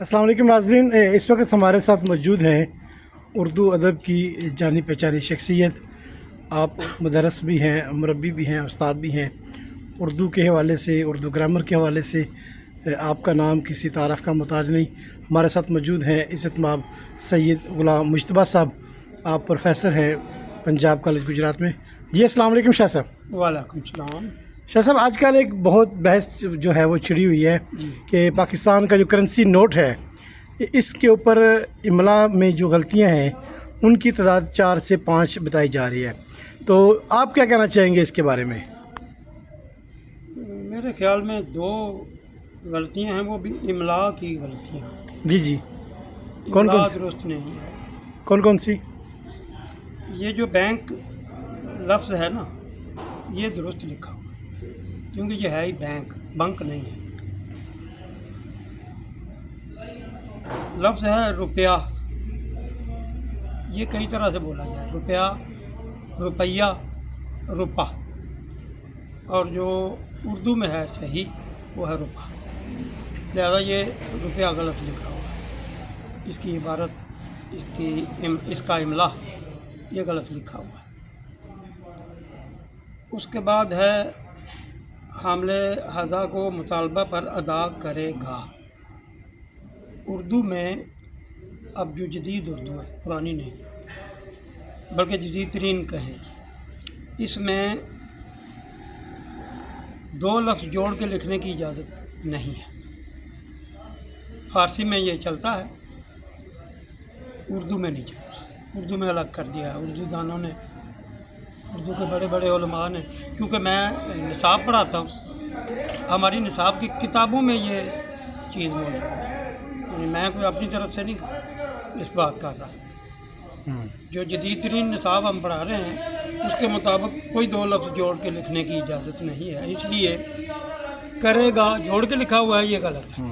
अस्सलाम वालेकुम नाज़रीन, इस वक्त हमारे साथ मौजूद हैं उर्दू अदब की जानी पहचानी शख्सियत। आप मुदर्रिस भी हैं, मुरब्बी भी हैं, उस्ताद भी हैं। उर्दू के हवाले से, उर्दू ग्रामर के हवाले से आपका नाम किसी तारफ़ का मुताज नहीं। हमारे साथ मौजूद हैं इज़्ज़तमाब सैयद ग़ुलाम मुज्तबा साहब। आप प्रोफेसर हैं पंजाब कॉलेज गुजरात में। जी अस्सलाम वालेकुम शाह साहब। वालेकुम सलाम। शाह साहब, आजकल एक बहुत बहस जो है वो छिड़ी हुई है कि पाकिस्तान का जो करेंसी नोट है, इसके ऊपर इमला में जो गलतियां हैं उनकी तादाद 4 से 5 बताई जा रही है। तो आप क्या कहना चाहेंगे इसके बारे में? मेरे ख्याल में दो गलतियां हैं, वो भी इमला की गलतियां। जी जी, कौन इमला कौन सी? दुरुस्त नहीं है। कौन कौन सी? ये जो बैंक लफ्ज़ है ना, ये दुरुस्त लिखा हुआ क्योंकि ये है ही बैंक, बंक नहीं है। लफ्ज़ है रुपया, ये कई तरह से बोला जाए, रुपया, रुपया, रुपा, और जो उर्दू में है सही वो है रुपा। लिहाजा ये रुपया गलत लिखा हुआ है, इसकी इबारत, इसका इमला ये गलत लिखा हुआ है। उसके बाद है हामले हज़ा को मुतालबा पर अदा करेगा। उर्दू में अब जो जदीद उर्दू है, पुरानी नहीं बल्कि जदीद तरीन कहें, इसमें दो लफ्ज़ जोड़ के लिखने की इजाज़त नहीं है। फ़ारसी में ये चलता है, उर्दू में नहीं चलता। उर्दू में अलग कर दिया है उर्दू दानों ने, उर्दू के बड़े बड़े उलमा ने। क्योंकि मैं निसाब पढ़ाता हूँ, हमारी निसाब की किताबों में ये चीज़ मौजूद है। यानी मैं कोई अपनी तरफ से नहीं इस बात कर रहा। जो जदीद तरीन निसाब हम पढ़ा रहे हैं उसके मुताबिक कोई दो लफ्ज़ जोड़ के लिखने की इजाज़त नहीं है। इसलिए करेगा जोड़ के लिखा हुआ है, ये गलत है।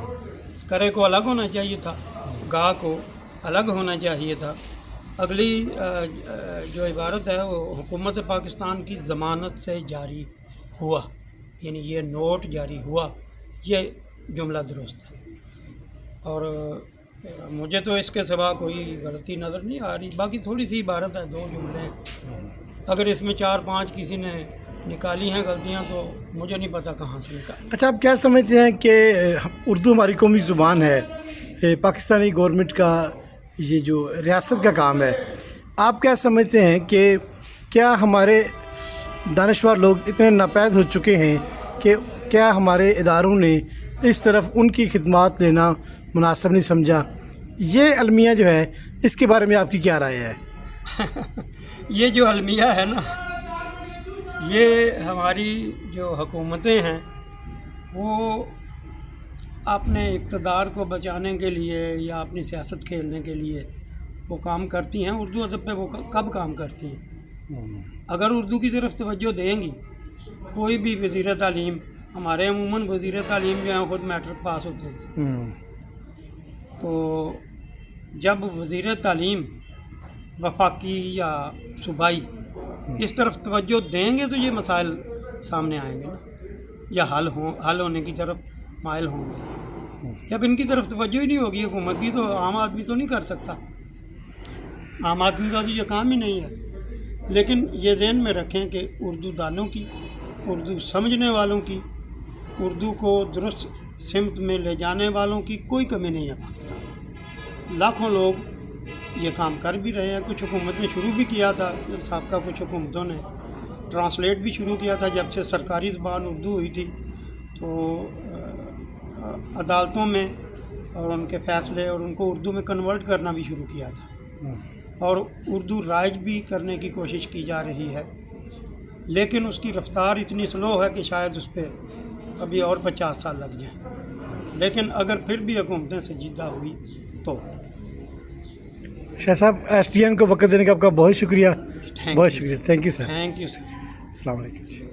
करे को अलग होना चाहिए था, गा को अलग होना चाहिए था। अगली जो इबारत है वो हुकूमत पाकिस्तान की ज़मानत से जारी हुआ, यानी ये नोट जारी हुआ, ये जुमला दुरुस्त है। और मुझे तो इसके सिवा कोई गलती नज़र नहीं आ रही। बाकी थोड़ी सी इबारत है, दो जुमले हैं, अगर इसमें 4-5 किसी ने निकाली हैं गलतियां तो मुझे नहीं पता कहाँ से निकाली। अच्छा, आप क्या समझते हैं कि उर्दू हमारी कौमी ज़ुबान है, पाकिस्तानी गवर्नमेंट का ये जो रियासत का काम है, आप क्या समझते हैं कि क्या हमारे दानिशवर लोग इतने नापैद हो चुके हैं कि क्या हमारे इदारों ने इस तरफ उनकी खिदमत लेना मुनासिब नहीं समझा? ये अलमिया जो है, इसके बारे में आपकी क्या राय है? ये जो अलमिया है ना, ये हमारी जो हुकूमतें हैं वो अपने इक़्तिदार को बचाने के लिए या अपनी सियासत खेलने के लिए वो काम करती हैं। उर्दू अदब पे वो कब काम करती हैं? अगर उर्दू की तरफ तवज्जो देंगी, कोई भी वज़ीर तालीम, हमारे अमूमन वज़ीर तालीम जो हैं खुद मैट्रिक पास होते हैं, तो जब वज़ीर तालीम वफाकी या सूबाई इस तरफ तवज्जो देंगे तो ये मसाइल सामने आएंगे ना, या हल होने की तरफ माइल होंगे। जब इनकी तरफ तवज्जो ही नहीं होगी हुकूमत की, तो आम आदमी तो नहीं कर सकता। आम आदमी का तो ये काम ही नहीं है। लेकिन ये ज़हन में रखें कि उर्दू दानों की, उर्दू समझने वालों की, उर्दू को दुरुस्त सिमत में ले जाने वालों की कोई कमी नहीं है पाकिस्तान। लाखों लोग ये काम कर भी रहे हैं। कुछ हुकूमत ने शुरू भी किया था, साबका कुछ हुकूमतों ने ट्रांसलेट भी शुरू किया था। जब से सरकारी ज़बान उर्दू हुई थी तो अदालतों में और उनके फ़ैसले और उनको उर्दू में कन्वर्ट करना भी शुरू किया था, और उर्दू राइज भी करने की कोशिश की जा रही है। लेकिन उसकी रफ्तार इतनी स्लो है कि शायद उस पर अभी और 50 साल लग जाएं। लेकिन अगर फिर भी हुकूमतें संजीदा हुई तो। शाह साहब, STN को वक्त देने का आपका बहुत शुक्रिया। बहुत शुक्रिया। Thank you sir. Thank you sir. अस्सलाम वालेकुम।